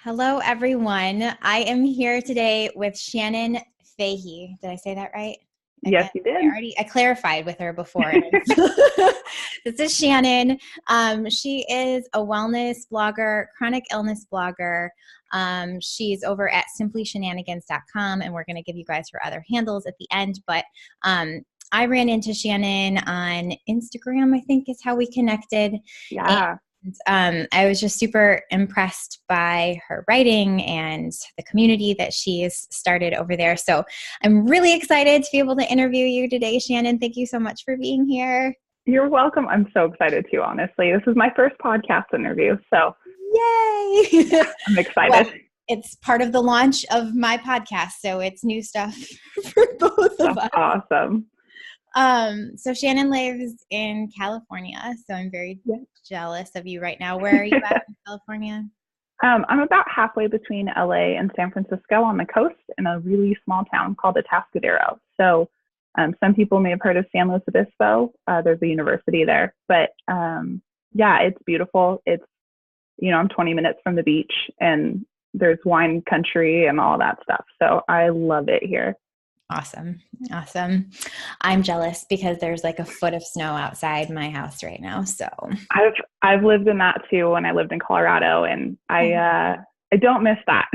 Hello, everyone. I am here today with Shannon Fahey. Did I say that right? Yes, Again, you did. I clarified with her before. This is Shannon. She is a wellness blogger, chronic illness blogger. She's over at simplyshenanigans.com, and we're going to give you guys her other handles at the end. But I ran into Shannon on Instagram, I think is how we connected. Yeah. And I was just super impressed by her writing and the community that she's started over there. So I'm really excited to be able to interview you today, Shannon. Thank you so much for being here. You're welcome. I'm so excited too, honestly. This is my first podcast interview, so yay! I'm excited. Well, it's part of the launch of my podcast, so it's new stuff for both of us. Awesome. So Shannon lives in California, so I'm very jealous of you right now. Where are you at in California? I'm about halfway between LA and San Francisco on the coast in a really small town called Atascadero. So some people may have heard of San Luis Obispo. There's a university there, but yeah, it's beautiful. It's, I'm 20 minutes from the beach and there's wine country and all that stuff. So I love it here. Awesome. I'm jealous because there's like a foot of snow outside my house right now. So I've lived in that too when I lived in Colorado, and I don't miss that.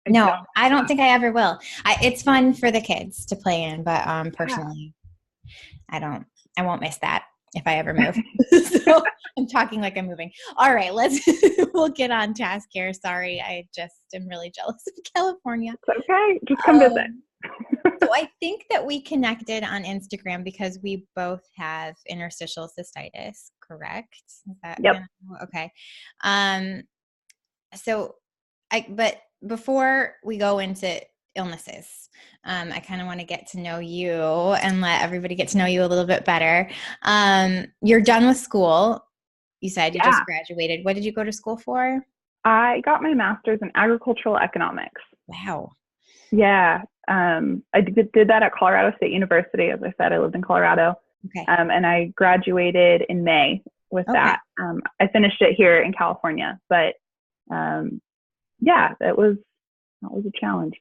I don't think I ever will. It's fun for the kids to play in, but personally, I won't miss that if I ever move. So I'm talking like I'm moving. All right, we'll get on task here. Sorry, I just am really jealous of California. It's okay. Just come visit. So I think that we connected on Instagram because we both have interstitial cystitis, correct? Is that Yep. Okay. But before we go into illnesses, I kind of want to get to know you and let everybody get to know you a little bit better. You're done with school. You said you just graduated. What did you go to school for? I got my master's in agricultural economics. Wow. Yeah. I did that at Colorado State University. As I said, I lived in Colorado. Okay. And I graduated in May with that. I finished it here in California, but that was a challenge.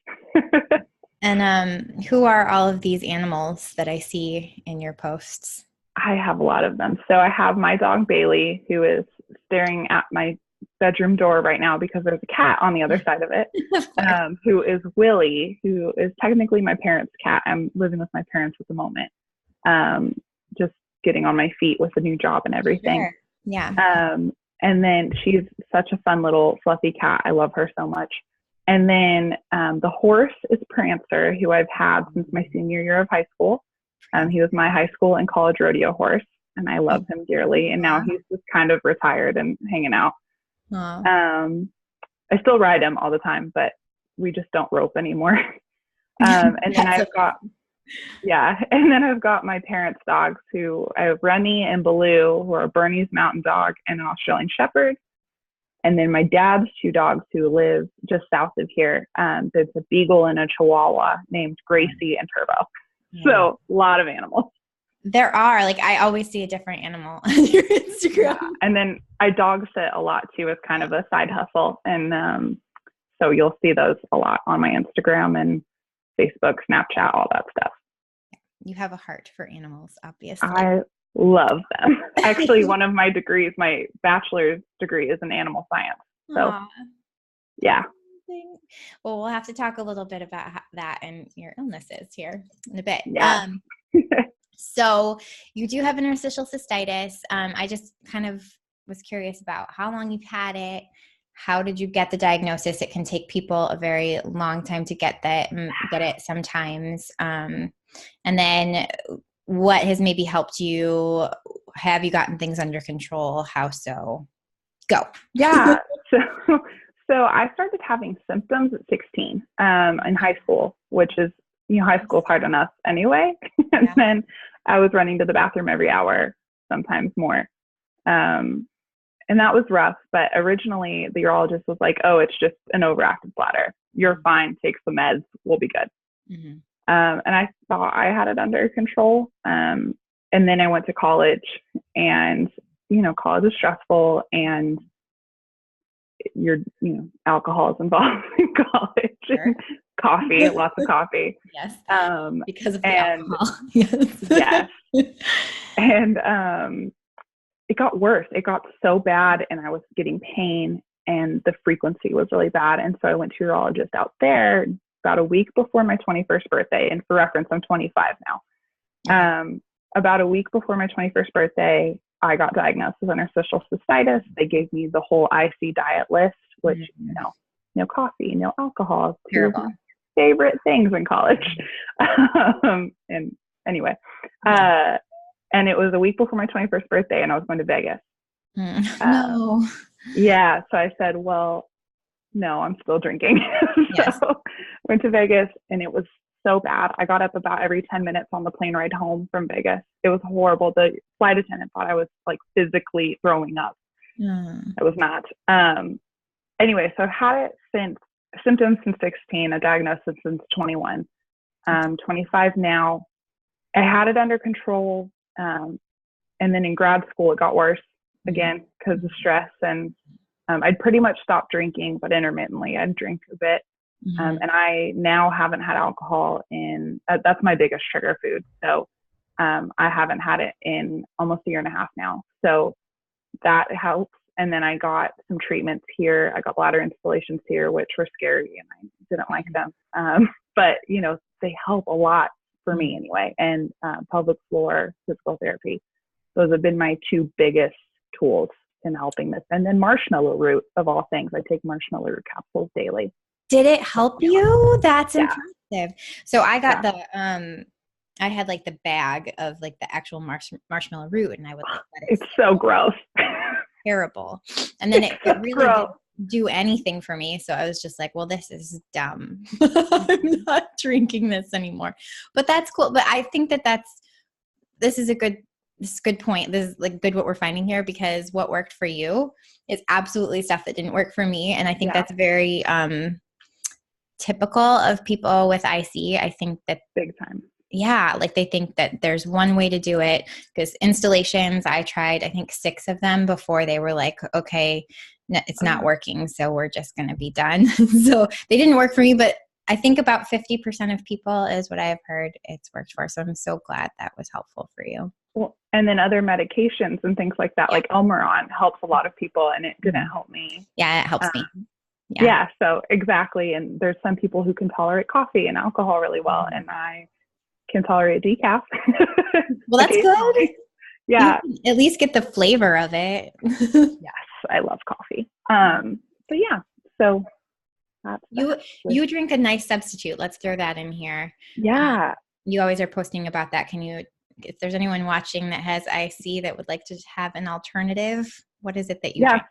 And who are all of these animals that I see in your posts? I have a lot of them. So I have my dog Bailey, who is staring at my bedroom door right now because there's a cat on the other side of it, who is Willie, who is technically my parents' cat. I'm living with my parents at the moment, just getting on my feet with a new job and everything. Sure. Yeah. And then she's such a fun little fluffy cat. I love her so much. And then the horse is Prancer, who I've had since my senior year of high school. He was my high school and college rodeo horse, and I love him dearly. And now he's just kind of retired and hanging out. I still ride him all the time, but we just don't rope anymore. And then I've got my parents' dogs, who I have Rennie and Baloo, who are Bernese Mountain Dog and an Australian Shepherd. And then my dad's two dogs who live just south of here. There's a Beagle and a Chihuahua named Gracie and Turbo. Yeah. So a lot of animals. There are, I always see a different animal on your Instagram. Yeah. And then I dog sit a lot too as kind of a side hustle. And so you'll see those a lot on my Instagram and Facebook, Snapchat, all that stuff. You have a heart for animals, obviously. I love them. Actually, one of my degrees, my bachelor's degree, is in animal science. So, yeah. Well, we'll have to talk a little bit about that and your illnesses here in a bit. Yeah. So you do have interstitial cystitis. I just kind of was curious about how long you've had it. How did you get the diagnosis? It can take people a very long time to get it sometimes. And then what has maybe helped you? Have you gotten things under control? How so? Go. Yeah. So I started having symptoms at 16 in high school, which is, high school is hard enough anyway. And then I was running to the bathroom every hour, sometimes more. And that was rough. But originally the urologist was like, oh, it's just an overactive bladder. You're fine. Take some meds. We'll be good. Mm-hmm. And I thought I had it under control. And then I went to college, and, college is stressful, and alcohol is involved in college, Sure. and coffee, lots of coffee. Yes. Um, Because of the and alcohol. Yes. yes, and it got worse. It got so bad, and I was getting pain, and the frequency was really bad. And so I went to a urologist out there about a week before my 21st birthday. And for reference, I'm 25 now. Okay. About a week before my 21st birthday, I got diagnosed with interstitial cystitis. They gave me the whole IC diet list, which, no coffee, no alcohol, two of Terrible. my favorite things in college. And anyway, and it was a week before my 21st birthday, and I was going to Vegas. No. Yeah. So I said, well, no, I'm still drinking. Yes. So went to Vegas, and it was so bad. I got up about every 10 minutes on the plane ride home from Vegas. It was horrible. The flight attendant thought I was like physically throwing up. I was not. Anyway, so I've had it symptoms since 16, a diagnosis since 21, 25 now. I had it under control. And then in grad school, it got worse again because of stress. And I'd pretty much stopped drinking, but intermittently I'd drink a bit. And I now haven't had alcohol that's my biggest trigger food. So I haven't had it in almost a year and a half now. So that helps. And then I got some treatments here. I got bladder installations here, which were scary, and I didn't like them. But, they help a lot for me anyway. And pelvic floor physical therapy. Those have been my two biggest tools in helping this. And then marshmallow root, of all things. I take marshmallow root capsules daily. Did it help you? That's impressive. So I got I had like the bag of like the actual marshmallow root, and I would like let it. It's so gross. Terrible. And then it really didn't do anything for me. So I was just like, well, this is dumb. I'm not drinking this anymore. But that's cool. But I think this is a good point. This is like good what we're finding here, because what worked for you is absolutely stuff that didn't work for me. And I think that's very typical of people with IC. I think that big time. Yeah. Like they think that there's one way to do it, because installations, I tried, I think 6 of them before they were like, okay, no, it's not working. So we're just going to be done. So they didn't work for me, but I think about 50% of people is what I have heard it's worked for. So I'm so glad that was helpful for you. Well, and then other medications and things like that, like Elmeron helps a lot of people, and it didn't help me. Yeah, it helps me. Yeah, so exactly. And there's some people who can tolerate coffee and alcohol really well, and I can tolerate decaf. Well, that's good. Yeah. You can at least get the flavor of it. Yes, I love coffee. But yeah, so that's you drink a nice substitute. Let's throw that in here. Yeah. You always are posting about that. Can you, if there's anyone watching that has IC that would like to have an alternative, what is it that you drink?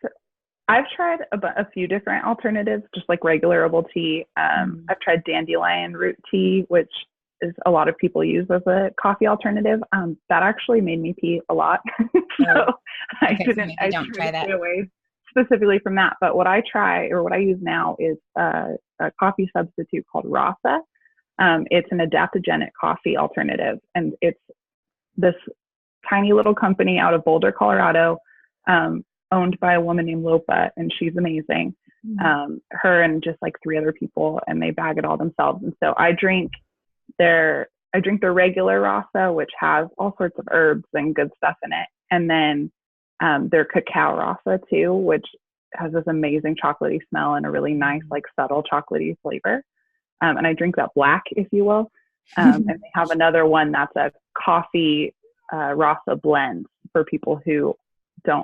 I've tried a few different alternatives, just like regular herbal tea. I've tried dandelion root tea, which is a lot of people use as a coffee alternative. That actually made me pee a lot. So I don't try that. Stay away specifically from that. But what I use now is a coffee substitute called Rasa. It's an adaptogenic coffee alternative. And it's this tiny little company out of Boulder, Colorado, owned by a woman named Lopa, and she's amazing. Her and just like 3 other people, and they bag it all themselves. And so I drink their regular Rasa, which has all sorts of herbs and good stuff in it. And then their cacao Rasa too, which has this amazing chocolatey smell and a really nice, like subtle chocolatey flavor. And I drink that black, if you will. And they have another one that's a coffee Rasa blend for people who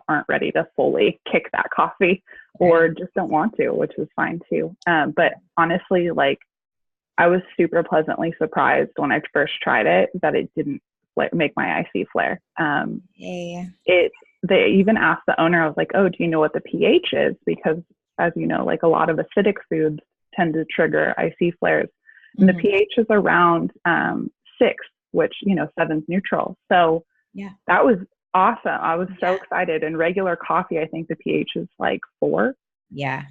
aren't ready to fully kick that coffee or just don't want to, which is fine too. But honestly, like, I was super pleasantly surprised when I first tried it that it didn't make my IC flare. They even asked the owner, I was like, oh, do you know what the pH is? Because as you know, like a lot of acidic foods tend to trigger IC flares. And the pH is around 6, which, 7's neutral. So that was awesome. I was so excited. And regular coffee, I think the pH is like 4. Yeah.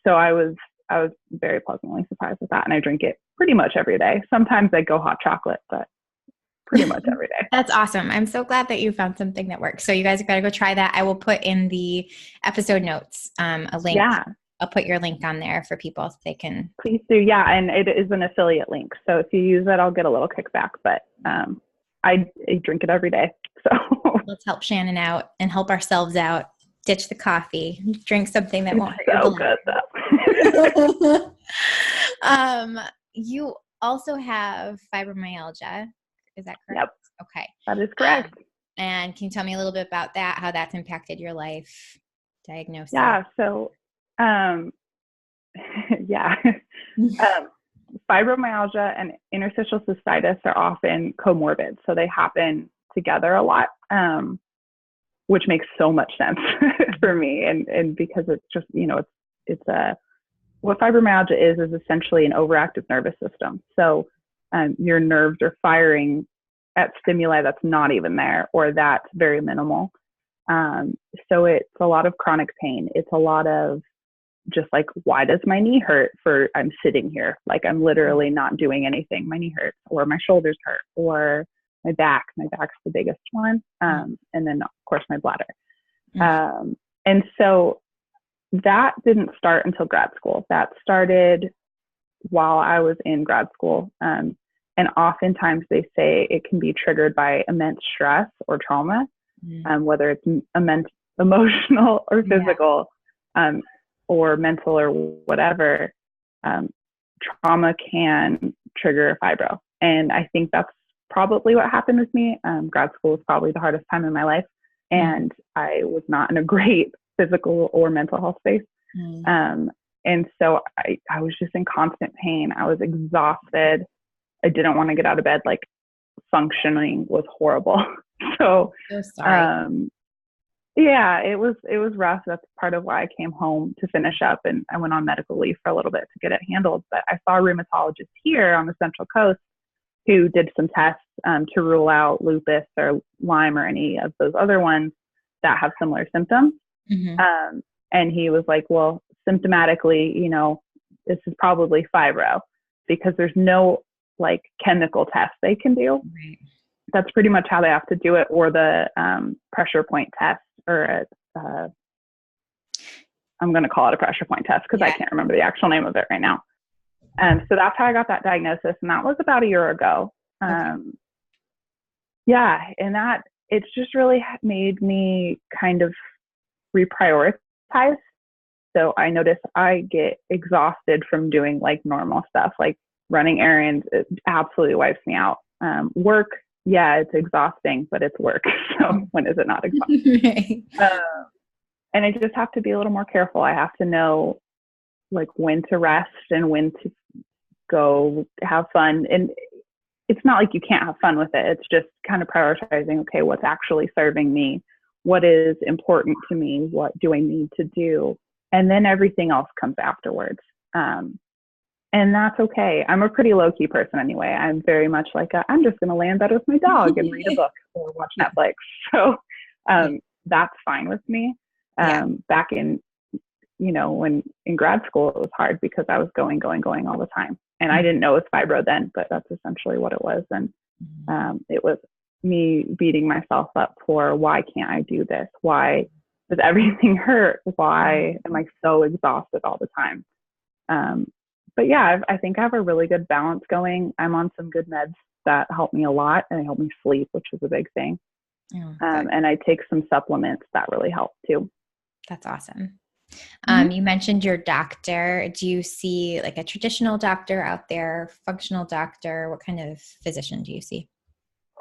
So I was very pleasantly surprised with that. And I drink it pretty much every day. Sometimes I go hot chocolate, but pretty much every day. That's awesome. I'm so glad that you found something that works. So you guys got to go try that. I will put in the episode notes a link. Yeah. I'll put your link on there for people so they can. Please do. Yeah. And it is an affiliate link. So if you use it, I'll get a little kickback, but I drink it every day. So let's help Shannon out and help ourselves out. Ditch the coffee, drink something that won't hurt so your good though. You also have fibromyalgia. Is that correct? Yep. Okay. That is correct. And can you tell me a little bit about that, how that's impacted your life, diagnosis? Yeah. So, fibromyalgia and interstitial cystitis are often comorbid. So they happen together a lot, which makes so much sense for me. And because it's just, what fibromyalgia is essentially an overactive nervous system. So your nerves are firing at stimuli that's not even there, or that's very minimal. So it's a lot of chronic pain. It's a lot of just like, why does my knee hurt I'm sitting here? Like I'm literally not doing anything. My knee hurts, or my shoulders hurt, or my back's the biggest one. And then of course my bladder. And so that didn't start until grad school. That started while I was in grad school. And oftentimes they say it can be triggered by immense stress or trauma, whether it's emotional or physical, or mental or whatever. Trauma can trigger fibro. And I think that's probably what happened with me. Grad school was probably the hardest time in my life. And I was not in a great physical or mental health space. And so I was just in constant pain. I was exhausted. I didn't want to get out of bed. Like functioning was horrible. So, sorry. Yeah, it was rough. That's part of why I came home to finish up, and I went on medical leave for a little bit to get it handled. But I saw a rheumatologist here on the Central Coast who did some tests to rule out lupus or Lyme or any of those other ones that have similar symptoms. And he was like, well, symptomatically, this is probably fibro, because there's no like chemical test they can do. Right. That's pretty much how they have to do it, or the pressure point test, or I'm going to call it a pressure point test because I can't remember the actual name of it right now. So that's how I got that diagnosis, and that was about a year ago. And that it's just really made me kind of reprioritize. So I notice I get exhausted from doing like normal stuff, like running errands. It absolutely wipes me out. Work, it's exhausting, but it's work. So when is it not exhausting? And I just have to be a little more careful. I have to know like when to rest and when to go have fun. And it's not like you can't have fun with it. It's just kind of prioritizing, okay, what's actually serving me? What is important to me? What do I need to do? And then everything else comes afterwards. And that's okay. I'm a pretty low-key person anyway. I'm very much like, I'm just going to lay in bed with my dog and read a book or watch Netflix. So that's fine with me. Back in, when in grad school, it was hard because I was going all the time. And I didn't know it was fibro then, but that's essentially what it was. And it was me beating myself up for, why can't I do this? Why does everything hurt? Why am I so exhausted all the time? But I think I have a really good balance going. I'm on some good meds that help me a lot, and they help me sleep, which is a big thing. And I take some supplements that really help too. That's awesome. You mentioned your doctor. Do you see like a traditional doctor out there, functional doctor? What kind of physician do you see?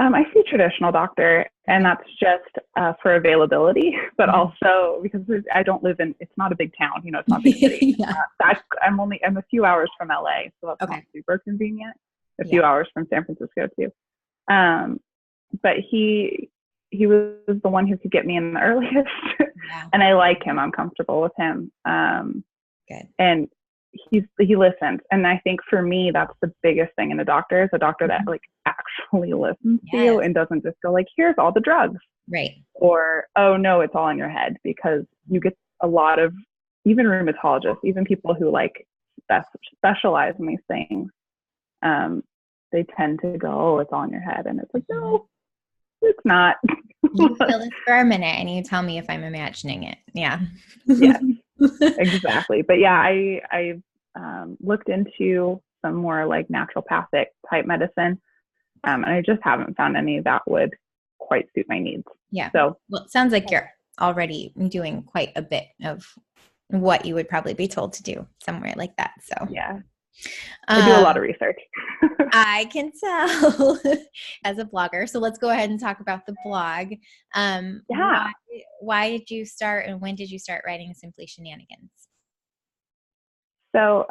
I see traditional doctor, and that's just for availability, but also because I don't live in, it's not a big town, it's not a big city. I'm a few hours from LA, so that's not super convenient. A few hours from San Francisco too. But he was the one who could get me in the earliest, and I like him. I'm comfortable with him. Good. And he listens. And I think for me, that's the biggest thing in a doctor, is a doctor that like actually listens to you and doesn't just go like, here's all the drugs. Right. Or, oh no, it's all in your head, because you get a lot of, even rheumatologists, even people who like specialize in these things, they tend to go, oh, it's all in your head. And it's like, no, it's not. You feel this for a minute and you tell me if I'm imagining it. Yeah. Yes, exactly. But yeah, I looked into some more like naturopathic type medicine. And I just haven't found any that would quite suit my needs. Yeah. So, well, it sounds like you're already doing quite a bit of what you would probably be told to do somewhere like that. So yeah, I do a lot of research. I can tell as a blogger. So let's go ahead and talk about the blog. Why did you start, and when did you start writing Simply Shenanigans? So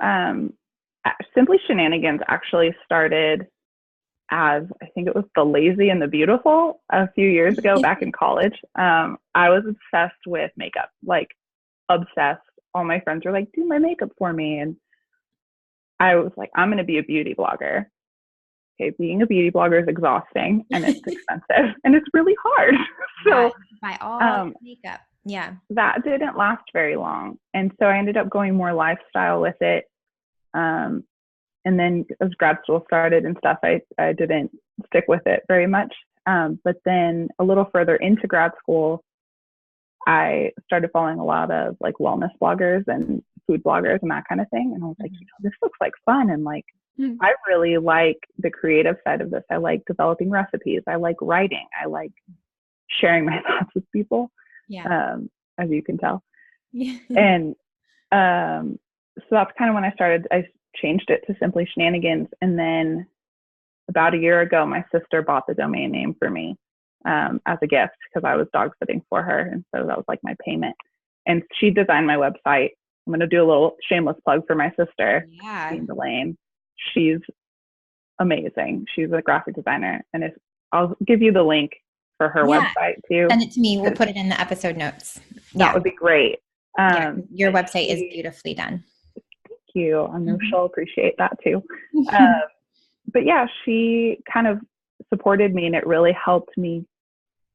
Simply Shenanigans actually started as, I think it was The Lazy and the Beautiful a few years ago back in college. I was obsessed with makeup, like obsessed. All my friends were like, do my makeup for me. And I was like, I'm going to be a beauty blogger. Okay, being a beauty blogger is exhausting and it's expensive and it's really hard. So buy all makeup. Yeah. That didn't last very long. And so I ended up going more lifestyle with it. And then as grad school started and stuff, I didn't stick with it very much. But then a little further into grad school, I started following a lot of like wellness bloggers and food bloggers and that kind of thing. And I was like, this looks like fun. And like, I really like the creative side of this. I like developing recipes. I like writing. I like sharing my thoughts with people, as you can tell. Yeah. And so that's kind of when I changed it to Simply Shenanigans. And then about a year ago, my sister bought the domain name for me as a gift because I was dog sitting for her. And so that was like my payment. And she designed my website. I'm going to do a little shameless plug for my sister, Christinedelaine. She's amazing. She's a graphic designer. And I'll give you the link for her website too. Send it to me. We'll put it in the episode notes. That would be great. Your website is beautifully done. You. I know she'll appreciate that too. But yeah, she kind of supported me and it really helped me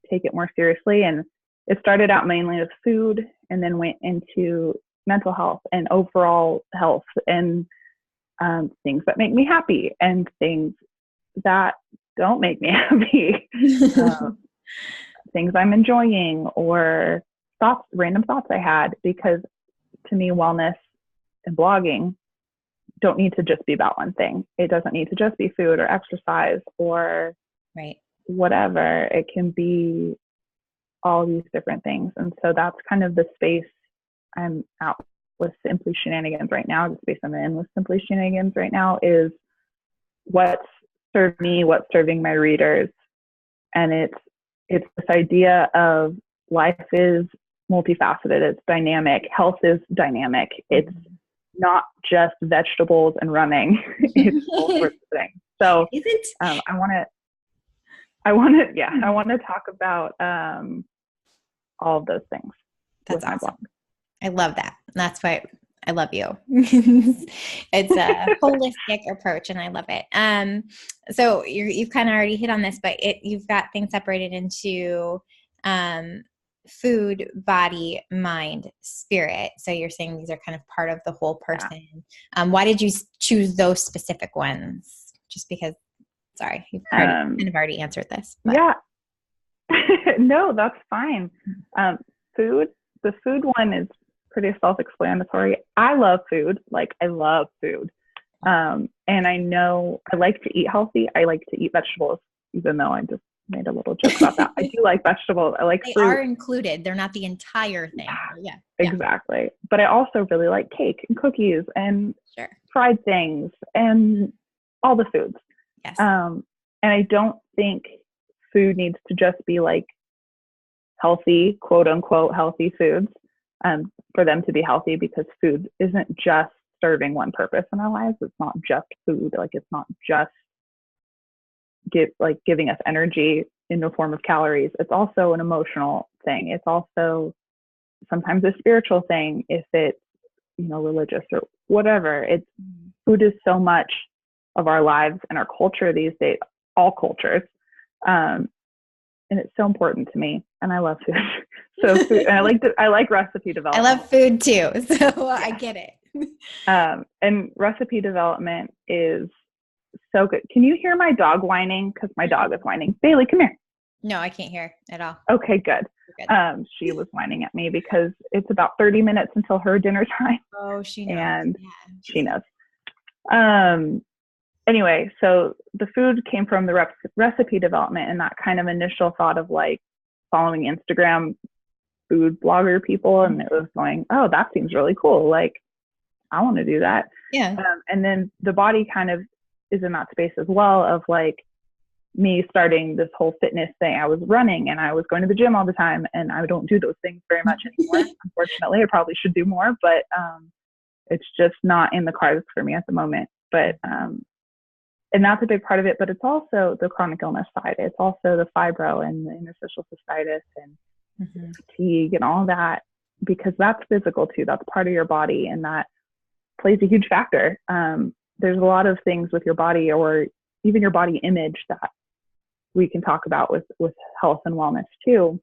take it more seriously. And it started out mainly with food and then went into mental health and overall health and things that make me happy and things that don't make me happy. Things I'm enjoying or random thoughts I had, because to me, wellness and blogging don't need to just be about one thing. It doesn't need to just be food or exercise or whatever. It can be all these different things. And so that's kind of the space I'm out with Simply Shenanigans right now. The space I'm in with Simply Shenanigans right now is what's served me, what's serving my readers. And it's this idea of life is multifaceted. It's dynamic. Health is dynamic. It's not just vegetables and running. It's all sorts of things. So I want to talk about all of those things. That's awesome. I love that. That's why I love you. It's a holistic approach and I love it. So you've kind of already hit on this, but you've got things separated into food, body, mind, spirit. So you're saying these are kind of part of the whole person. Why did you choose those specific ones? Just because, sorry, you've kind of already answered this. But. Yeah. No, that's fine. The food one is pretty self-explanatory. I love food. Like I love food. And I know I like to eat healthy. I like to eat vegetables, even though I just made a little joke about that. I do like vegetables. I like fruit. They are included. They're not the entire thing. Yeah. Exactly. But I also really like cake and cookies and fried things and all the foods. Yes. And I don't think food needs to just be like healthy, quote unquote, healthy foods for them to be healthy, because food isn't just serving one purpose in our lives. It's not just food. Like it's not just giving us energy in the form of calories. It's also an emotional thing. It's also sometimes a spiritual thing if it's, religious or whatever. Food is so much of our lives and our culture these days, all cultures. And it's so important to me, and I love food. So food, and I like recipe development. I love food too, so I get it. And recipe development is so good. Can you hear my dog whining? Because my dog is whining. Bailey, come here. No, I can't hear at all. Okay, good. She was whining at me because it's about 30 minutes until her dinner time. Oh, she knows. And yeah, she knows. Anyway, so the food came from the recipe development and that kind of initial thought of like following Instagram food blogger people. And it was going, oh, that seems really cool. Like, I want to do that. Yeah. And then the body kind of is in that space as well of like me starting this whole fitness thing. I was running and I was going to the gym all the time, and I don't do those things very much anymore. Unfortunately, I probably should do more, but it's just not in the cards for me at the moment. But and that's a big part of it, but it's also the chronic illness side. It's also the fibro and the interstitial cystitis and fatigue and all that, because that's physical too. That's part of your body, and that plays a huge factor. There's a lot of things with your body, or even your body image, that we can talk about with health and wellness too.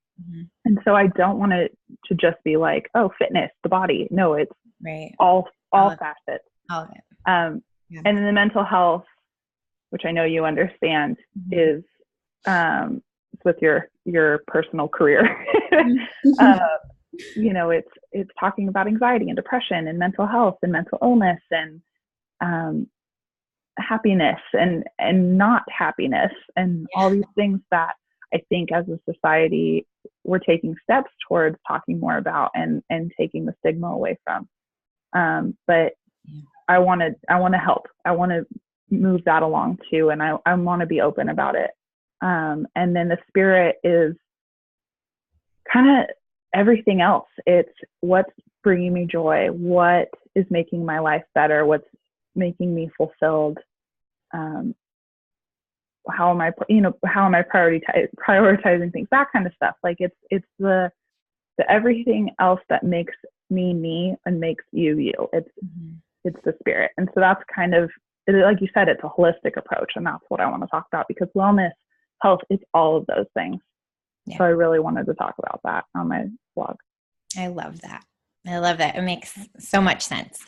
And so I don't want it to just be like, oh, fitness, the body. No, it's all facets. All of it. And then the mental health, which I know you understand, is with your personal career. You know, it's talking about anxiety and depression and mental health and mental illness and happiness and not happiness and all these things that I think as a society we're taking steps towards talking more about and taking the stigma away from. But I want to help. I want to move that along too, and I want to be open about it. And then the spirit is kind of everything else. It's what's bringing me joy, what is making my life better, what's making me fulfilled. How am I prioritizing things, that kind of stuff. Like it's the everything else that makes me and makes you. It's the spirit. And so that's kind of, like you said, it's a holistic approach, and that's what I want to talk about, because wellness, health, it's all of those things. Yeah. So I really wanted to talk about that on my blog. I love that. It makes so much sense.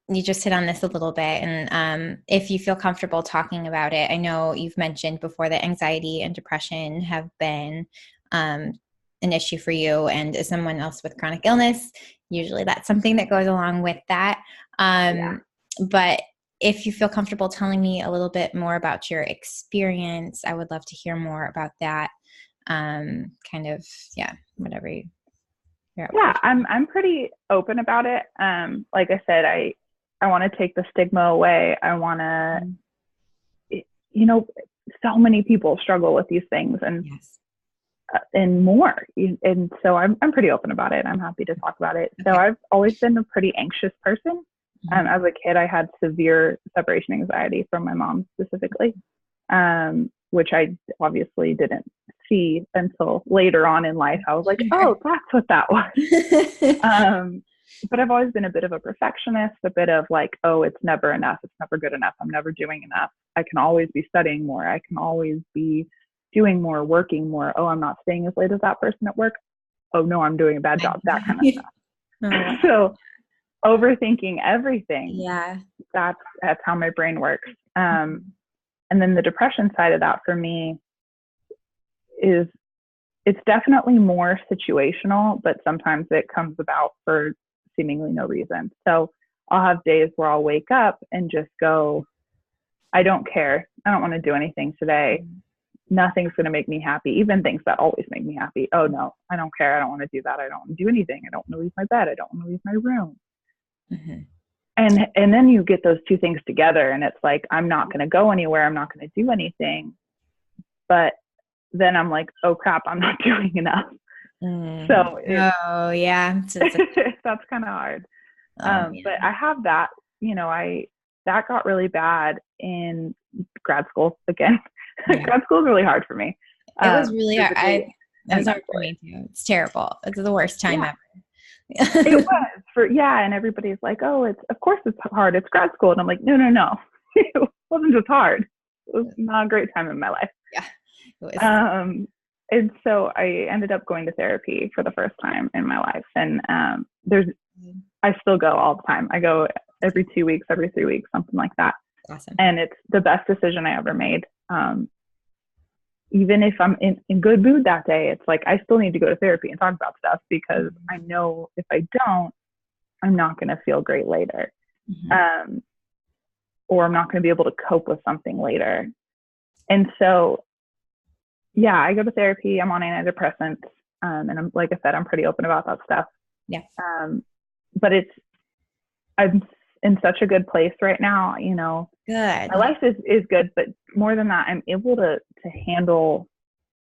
You just hit on this a little bit, and if you feel comfortable talking about it, I know you've mentioned before that anxiety and depression have been an issue for you, and as someone else with chronic illness, usually that's something that goes along with that. But if you feel comfortable telling me a little bit more about your experience, I would love to hear more about that. Whatever you're I'm pretty open about it. Like I said, I want to take the stigma away. I want to, so many people struggle with these things and more. And so I'm pretty open about it. I'm happy to talk about it. Okay. So I've always been a pretty anxious person. As a kid, I had severe separation anxiety from my mom specifically, which I obviously didn't see until later on in life. I was like, oh, that's what that was. But I've always been a bit of a perfectionist, a bit of like, oh, it's never enough. It's never good enough. I'm never doing enough. I can always be studying more. I can always be doing more, working more. Oh, I'm not staying as late as that person at work. Oh, no, I'm doing a bad job. That kind of stuff. So overthinking everything. Yeah. That's how my brain works. And then the depression side of that for me is, it's definitely more situational, but sometimes it comes about for seemingly no reason. So I'll have days where I'll wake up and just go, I don't care. I don't want to do anything today. Nothing's going to make me happy. Even things that always make me happy. Oh no, I don't care. I don't want to do that. I don't want to do anything. I don't want to leave my bed. I don't want to leave my room. And then you get those two things together, and it's like, I'm not going to go anywhere. I'm not going to do anything. But then I'm like, oh crap, I'm not doing enough. So that's kind of hard. But I have that, that got really bad in grad school again. Grad school is really hard for me. It was really hard. It was hard for me too. It's terrible. It's the worst time ever. It was and everybody's like, oh, of course it's hard. It's grad school. And I'm like, no. It wasn't just hard. It was not a great time in my life. Yeah. It was. And so I ended up going to therapy for the first time in my life. And I still go all the time. I go every 2 weeks, every 3 weeks, something like that. Awesome. And it's the best decision I ever made. Even if I'm in good mood that day, it's like, I still need to go to therapy and talk about stuff, because I know if I don't, I'm not going to feel great later. Or I'm not going to be able to cope with something later. And so, yeah, I go to therapy. I'm on antidepressants. And I'm, like I said, I'm pretty open about that stuff. Yeah. But I'm in such a good place right now, you know. Good. My life is good, but more than that, I'm able to handle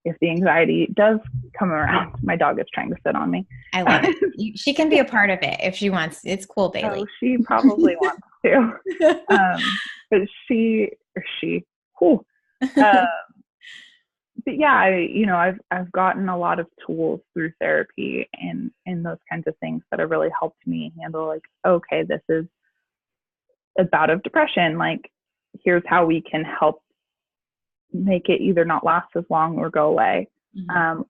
if the anxiety does come around. My dog is trying to sit on me. I love it. She can be a part of it if she wants. It's cool, Bailey. Oh, she probably wants to. But but yeah, I've gotten a lot of tools through therapy and those kinds of things that have really helped me handle, like, okay, this is a bout of depression. Like, here's how we can help make it either not last as long or go away.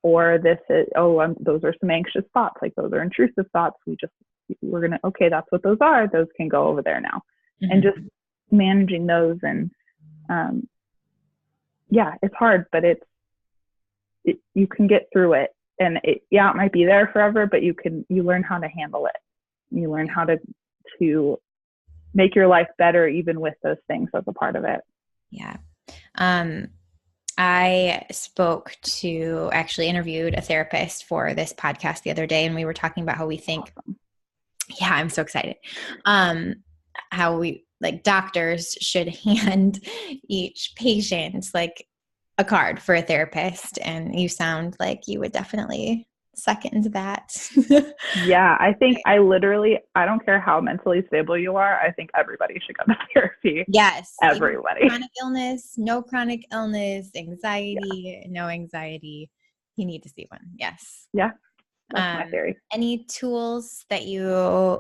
Or this is, those are some anxious thoughts. Like, those are intrusive thoughts. Okay, that's what those are. Those can go over there now. And just managing those. And yeah, it's hard, but you can get through it. And it might be there forever, but you learn how to handle it. You learn how to make your life better, even with those things as a part of it. Yeah. I actually interviewed a therapist for this podcast the other day, and we were talking about how we think, yeah, I'm so excited. How we, like, doctors should hand each patient like a card for a therapist. And you sound like you would definitely second that. Yeah, I think I don't care how mentally stable you are. I think everybody should go to therapy. Yes. Everybody. Chronic illness, no chronic illness, anxiety, no anxiety. You need to see one. Yes. Yeah. That's my theory. Any tools that you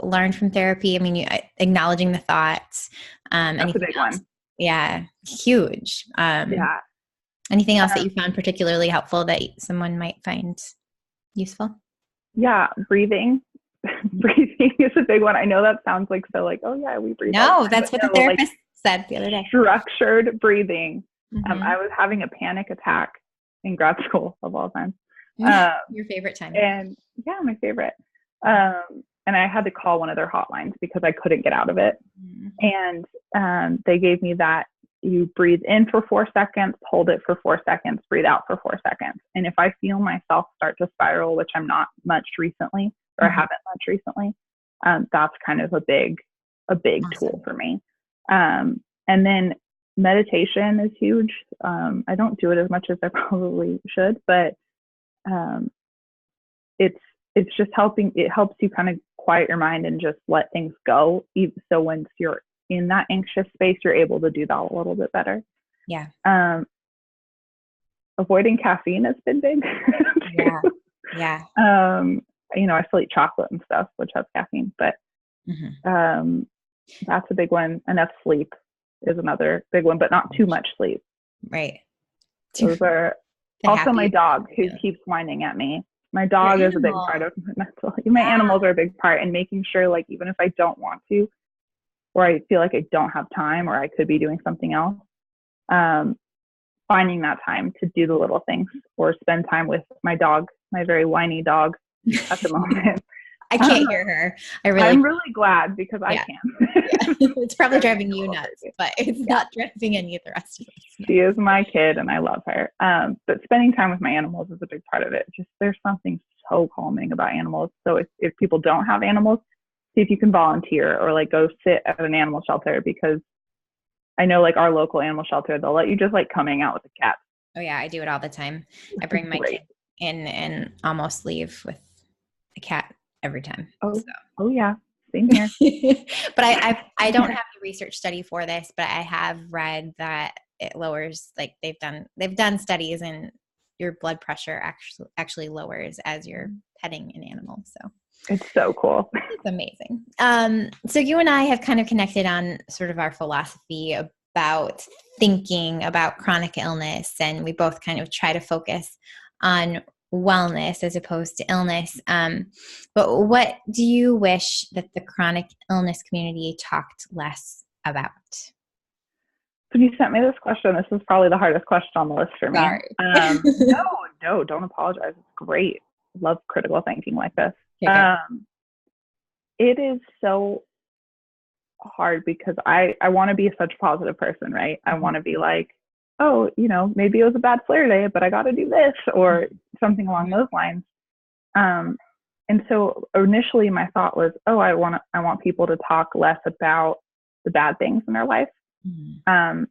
learned from therapy? I mean, acknowledging the thoughts. That's a big one. Yeah. Huge. Yeah. Anything else that you found particularly helpful that someone might find useful? Yeah. Breathing. Breathing is a big one. I know that sounds like, so like, oh yeah, we breathe. No, that's what the therapist said the other day. Structured breathing. I was having a panic attack in grad school, of all times. Your favorite time. And yeah, my favorite. And I had to call one of their hotlines because I couldn't get out of it. And they gave me that. You breathe in for 4 seconds, hold it for 4 seconds, breathe out for 4 seconds. And if I feel myself start to spiral, which I'm not much recently, or I haven't much recently, that's kind of a big awesome tool for me. And then meditation is huge. I don't do it as much as I probably should, but it's just helping. It helps you kind of quiet your mind and just let things go. So once you're in that anxious space, you're able to do that a little bit better. Yeah. Avoiding caffeine has been big. Yeah. I still eat chocolate and stuff, which has caffeine, but that's a big one. Enough sleep is another big one, but not too much sleep. Right. Those are also my dog who keeps whining at me. My dog is a big part of my mental. My animals are a big part, and making sure, like, even if I don't want to, or I feel like I don't have time, or I could be doing something else, finding that time to do the little things or spend time with my dog, my very whiny dog at the moment. I can't hear her. I'm really glad because I can. It's probably driving you nuts, but it's not driving any of the rest of us nuts. She is my kid and I love her. But spending time with my animals is a big part of it. Just there's something so calming about animals. So if people don't have animals, see if you can volunteer or like go sit at an animal shelter, because I know like our local animal shelter, they'll let you just like come hang out with the cat. Oh yeah, I do it all the time. I bring my kid in and almost leave with a cat every time. Oh yeah, same here. But I don't have the research study for this, but I have read that it lowers, like they've done studies, and your blood pressure actually lowers as you're petting an animal. So it's so cool. It's amazing. So you and I have kind of connected on sort of our philosophy about thinking about chronic illness, and we both kind of try to focus on wellness as opposed to illness. But what do you wish that the chronic illness community talked less about? So you sent me this question. This is probably the hardest question on the list for me. Sorry. No, don't apologize. It's great. Love critical thinking like this. Okay. It is so hard because I want to be such a positive person, right? I want to be like, oh, maybe it was a bad flare day, but I got to do this or something along those lines. And so initially my thought was, oh, I want people to talk less about the bad things in their life. Mm-hmm.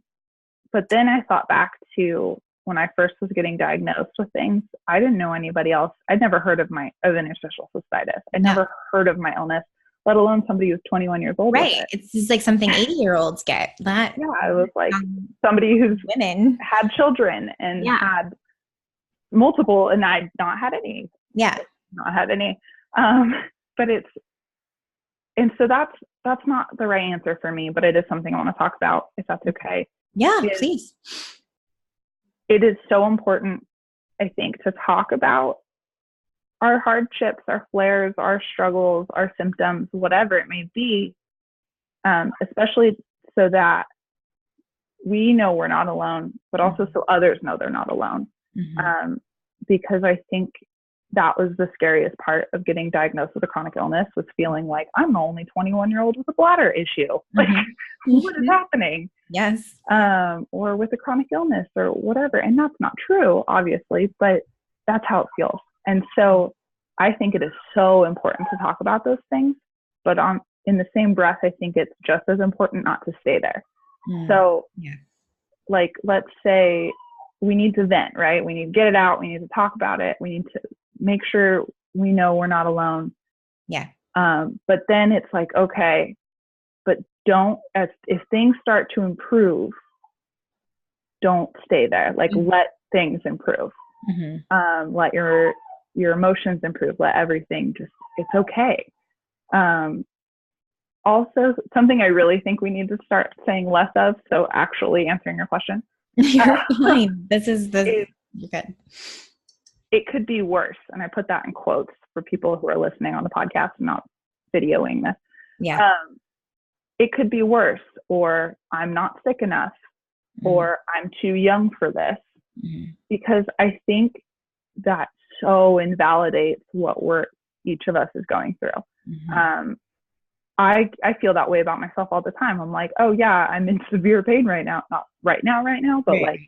But then I thought back to when I first was getting diagnosed with things. I didn't know anybody else. I'd never heard of interstitial cystitis. I'd never heard of my illness, let alone somebody who's 21 years old. Right. It's just like something 80-year-olds get. That. Yeah, it was like somebody who's women had children and had multiple, and I'd not had any. Yeah. Not had any. So that's not the right answer for me, but it is something I want to talk about, if that's okay. Yeah, please. It is so important, I think, to talk about our hardships, our flares, our struggles, our symptoms, whatever it may be, especially so that we know we're not alone, but also so others know they're not alone. Mm-hmm. Because I think that was the scariest part of getting diagnosed with a chronic illness, was feeling like I'm the only 21-year-old with a bladder issue. Like, what is happening? Yes. Or with a chronic illness or whatever. And that's not true, obviously, but that's how it feels. And so I think it is so important to talk about those things, but in the same breath, I think it's just as important not to stay there. So like, let's say we need to vent, right? We need to get it out. We need to talk about it. We need to make sure we know we're not alone. Yeah. But then it's like, okay, but if things start to improve, don't stay there. Like, let things improve. Mm-hmm. Let your emotions improve. Let everything it's okay. Also, something I really think we need to start saying less of. So actually answering your question. You're fine. You're good. It could be worse. And I put that in quotes for people who are listening on the podcast and not videoing this. Yeah. It could be worse, or I'm not sick enough, or I'm too young for this, because I think that so invalidates what each of us is going through. Mm-hmm. I feel that way about myself all the time. I'm like, oh yeah, I'm in severe pain right now. Not right now, but like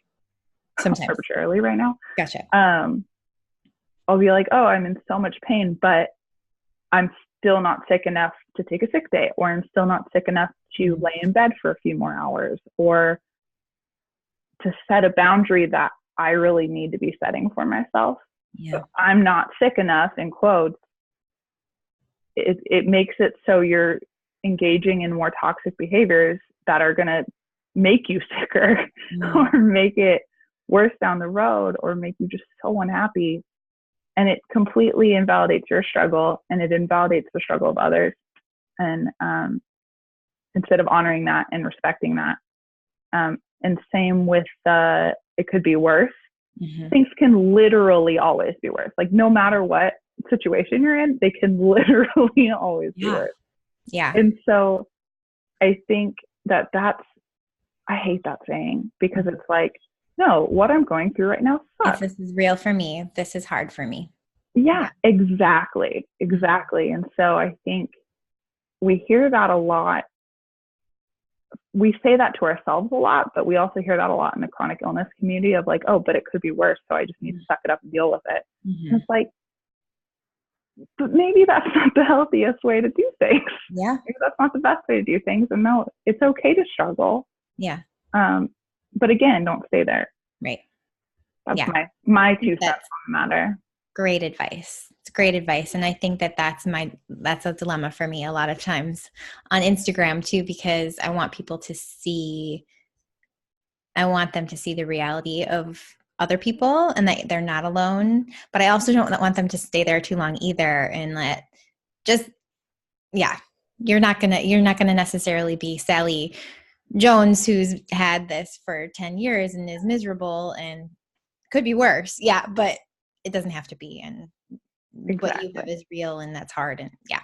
sometimes arbitrarily right now. Gotcha. I'll be like, oh, I'm in so much pain, but I'm still not sick enough to take a sick day, or I'm still not sick enough to lay in bed for a few more hours, or to set a boundary that I really need to be setting for myself. Yeah. So I'm not sick enough, in quotes. It makes it so you're engaging in more toxic behaviors that are going to make you sicker, or make it worse down the road, or make you just so unhappy. And it completely invalidates your struggle, and it invalidates the struggle of others. And instead of honoring that and respecting that. And same with it could be worse. Mm-hmm. Things can literally always be worse. Like, no matter what situation you're in, they can literally always be worse. Yeah. And so I think I hate that saying, because it's like, no, what I'm going through right now sucks. If this is real for me, this is hard for me. Yeah, exactly. And so I think we hear that a lot. We say that to ourselves a lot, but we also hear that a lot in the chronic illness community of like, oh, but it could be worse, so I just need to suck it up and deal with it. Mm-hmm. And it's like, but maybe that's not the healthiest way to do things. Yeah. Maybe that's not the best way to do things. And no, it's okay to struggle. Yeah. But again, don't stay there. Right. That's my 2 cents on the matter. Great advice. It's great advice. And I think that's a dilemma for me a lot of times on Instagram too, because I want people to see, them to see the reality of other people and that they're not alone, but I also don't want them to stay there too long either. And you're not going to necessarily be Sally Jones, who's had this for 10 years and is miserable and could be worse. Yeah. But it doesn't have to be. And what you have is real, and that's hard. And yeah.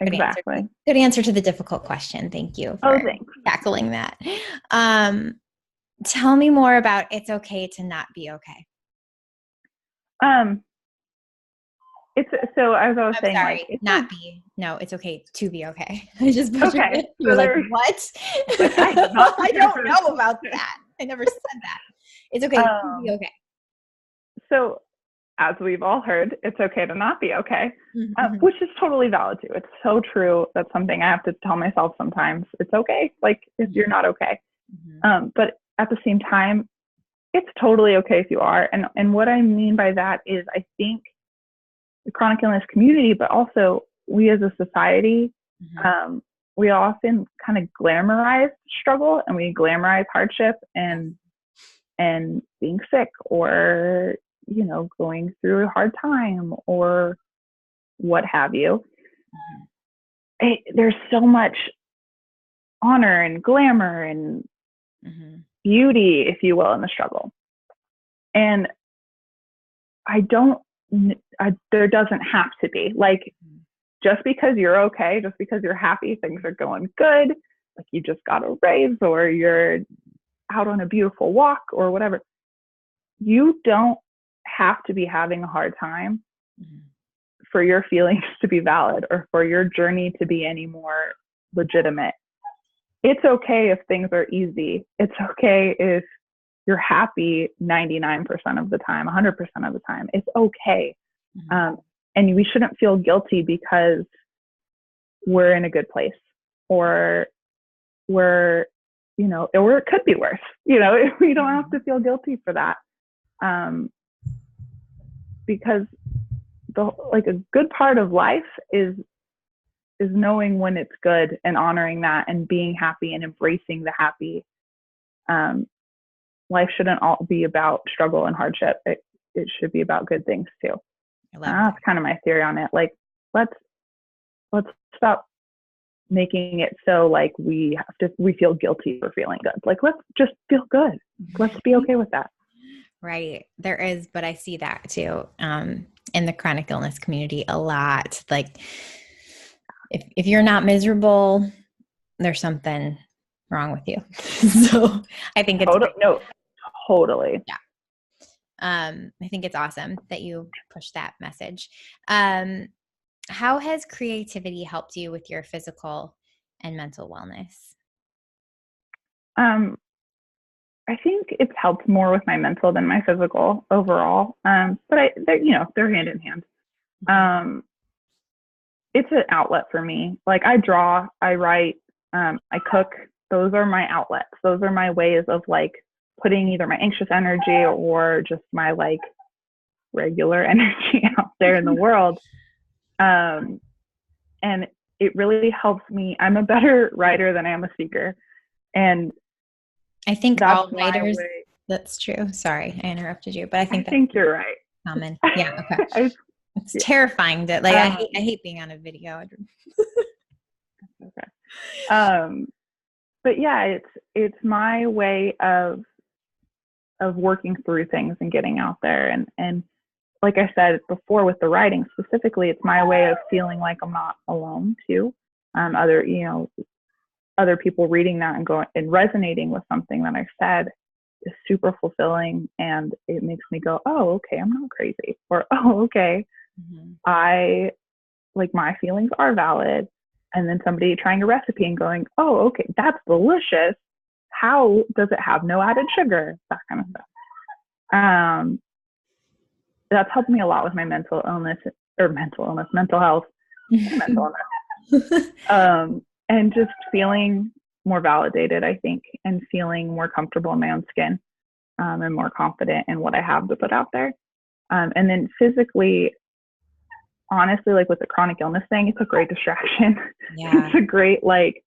Exactly. Good answer to the difficult question. Thank you for tackling that. Tell me more about it's okay to not be okay. It's so as I was saying, sorry, like it's okay to be okay. I just butchered it. You're so like, what? I don't know about that. I never said that. It's okay to be okay. So as we've all heard, it's okay to not be okay, which is totally valid too. It's so true. That's something I have to tell myself sometimes. It's okay. Like if you're not okay. But at the same time, it's totally okay if you are. And what I mean by that is I think the chronic illness community, but also we as a society, we often kind of glamorize struggle, and we glamorize hardship and being sick, or going through a hard time, or what have you. There's so much honor and glamour and beauty, if you will, in the struggle. And there doesn't have to be. Like, just because you're okay, just because you're happy, things are going good, like you just got a raise, or you're out on a beautiful walk, or whatever, you don't have to be having a hard time for your feelings to be valid, or for your journey to be any more legitimate. It's okay if things are easy. It's okay if you're happy 99% of the time, 100% of the time. It's okay. And we shouldn't feel guilty because we're in a good place, or or it could be worse. We don't have to feel guilty for that. Because a good part of life is knowing when it's good, and honoring that, and being happy, and embracing the happy. Life shouldn't all be about struggle and hardship. It should be about good things too. That's kind of my theory on it. Like, let's stop making it so like we feel guilty for feeling good. Like, let's just feel good. Let's be okay with that. Right. There is, but I see that too. In the chronic illness community a lot. Like, if you're not miserable, there's something wrong with you. So I think it's totally. Yeah. I think it's awesome that you push that message. How has creativity helped you with your physical and mental wellness? I think it's helped more with my mental than my physical overall. But they're hand in hand. It's an outlet for me. Like, I draw, I write, I cook. Those are my outlets. Those are my ways of like putting either my anxious energy or just my like regular energy out there in the world. And it really helps me. I'm a better writer than I am a speaker. And I think all writers, that's true. Sorry, I interrupted you, but I think you're right. Common. Yeah. Okay. It's terrifying that I hate being on a video. Okay. But yeah, it's my way of working through things and getting out there. And like I said before, with the writing specifically, it's my way of feeling like I'm not alone too. Other people reading that and going and resonating with something that I said is super fulfilling, and it makes me go, oh, okay, I'm not crazy, or oh, okay, I like, my feelings are valid. And then somebody trying a recipe and going, oh, okay, that's delicious. How does it have no added sugar? That kind of stuff. That's helped me a lot with my mental health, mental illness. And just feeling more validated, I think, and feeling more comfortable in my own skin, and more confident in what I have to put out there. And then physically, honestly, like with the chronic illness thing, it's a great distraction. Yeah. It's a great, like,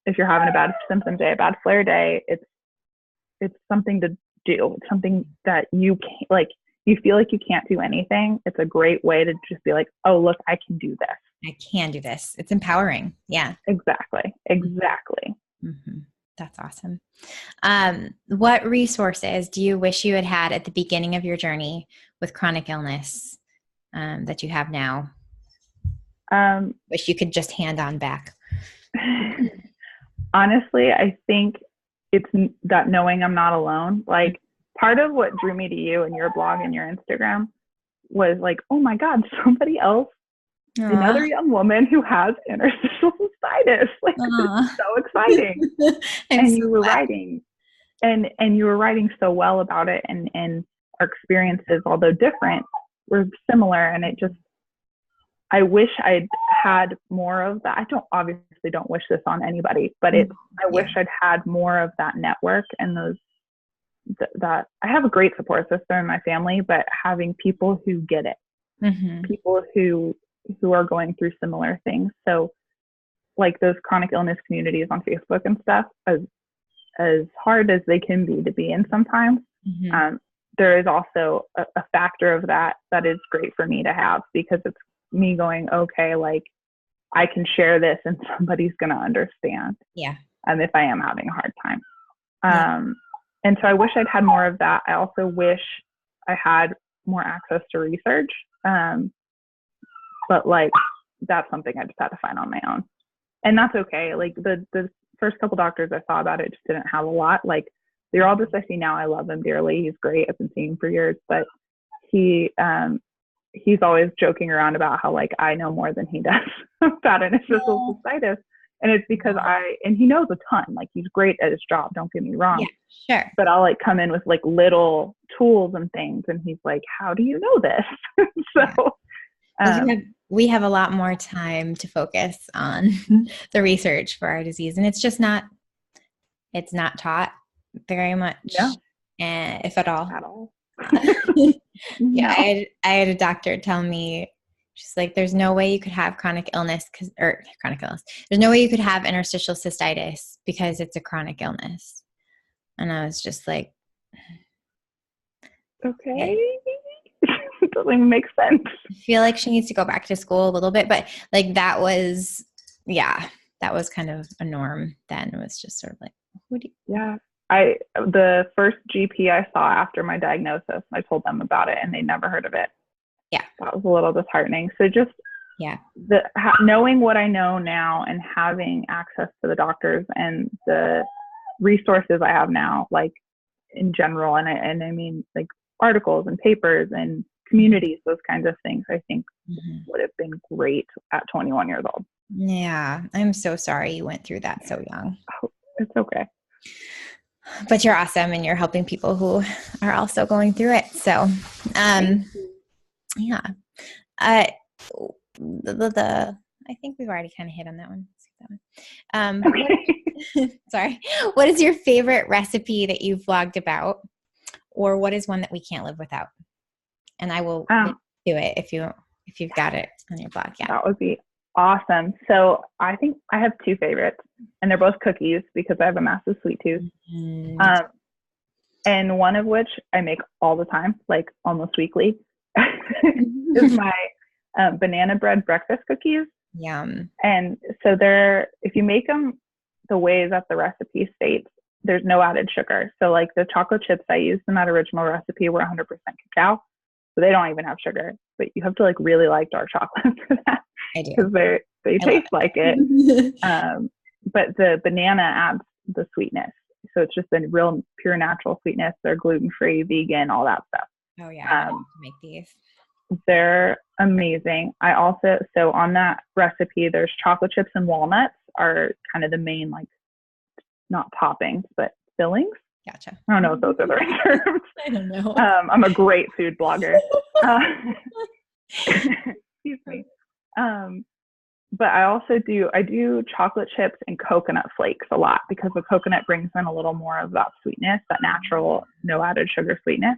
if you're having a bad symptom day, a bad flare day, it's something to do. It's something that you can't, like, you feel like you can't do anything. It's a great way to just be like, oh, look, I can do this. I can do this. It's empowering. Yeah. Exactly. That's awesome. What resources do you wish you had had at the beginning of your journey with chronic illness that you have now? Wish you could just hand on back. Honestly, I think it's that knowing I'm not alone. Like, part of what drew me to you and your blog and your Instagram was like, oh my God, somebody else, another young woman who has interstitial cystitis. Like, this is so exciting. And so you were writing, and you were writing so well about it, and our experiences, although different, were similar. And it just, I wish I'd had more of that. Obviously don't wish this on anybody, but I wish I'd had more of that network and those, that I have a great support system in my family, but having people who get it, people who are going through similar things. So like those chronic illness communities on Facebook and stuff, as hard as they can be in sometimes, there is also a factor of that is great for me to have, because it's me going, okay, like I can share this and somebody's going to understand. Yeah. If I am having a hard time. And so I wish I'd had more of that. I also wish I had more access to research. But like, that's something I just had to find on my own. And that's okay. Like the first couple doctors I saw about it just didn't have a lot. Like the urologist I see now, I love him dearly. He's great. I've been seeing him for years, but he's always joking around about how like I know more than he does about interstitial cystitis. And it's because and he knows a ton, like he's great at his job, don't get me wrong. Yeah, sure. But I'll like come in with like little tools and things, and he's like, how do you know this? So we have a lot more time to focus on the research for our disease, and it's just not taught very much, if at all. Yeah, I had a doctor tell me, she's like, there's no way you could have chronic illness. There's no way you could have interstitial cystitis because it's a chronic illness. And I was just like, okay. It doesn't even make sense. I feel like she needs to go back to school a little bit, but like that was kind of a norm then. It was just sort of like, the first GP I saw after my diagnosis, I told them about it and they never heard of it. Yeah. That was a little disheartening. So just knowing what I know now and having access to the doctors and the resources I have now, like in general, and I mean like articles and papers and communities, those kinds of things, I think would have been great at 21 years old. Yeah. I'm so sorry you went through that so young. Oh, it's okay. But you're awesome, and you're helping people who are also going through it. So, yeah. I think we've already kind of hit on that one. Sorry. What is your favorite recipe that you've vlogged about, or what is one that we can't live without? And I will do it if you've got it on your blog. Yeah, that would be awesome. So I think I have two favorites, and they're both cookies because I have a massive sweet tooth. And one of which I make all the time, like almost weekly, is my banana bread breakfast cookies. Yum. And so if you make them the way that the recipe states, there's no added sugar. So like the chocolate chips I used in that original recipe were 100% cacao. So they don't even have sugar, but you have to like really like dark chocolate for that. I do. Because they taste like it. But the banana adds the sweetness. So it's just a real pure natural sweetness. They're gluten-free, vegan, all that stuff. Oh yeah, I love to make these. They're amazing. I also, so on that recipe, there's chocolate chips and walnuts are kind of the main, like, not toppings, but fillings. Gotcha. I don't know if those are the right terms. I don't know. I'm a great food blogger. Excuse me. But I also do chocolate chips and coconut flakes a lot, because the coconut brings in a little more of that sweetness, that natural, no added sugar sweetness.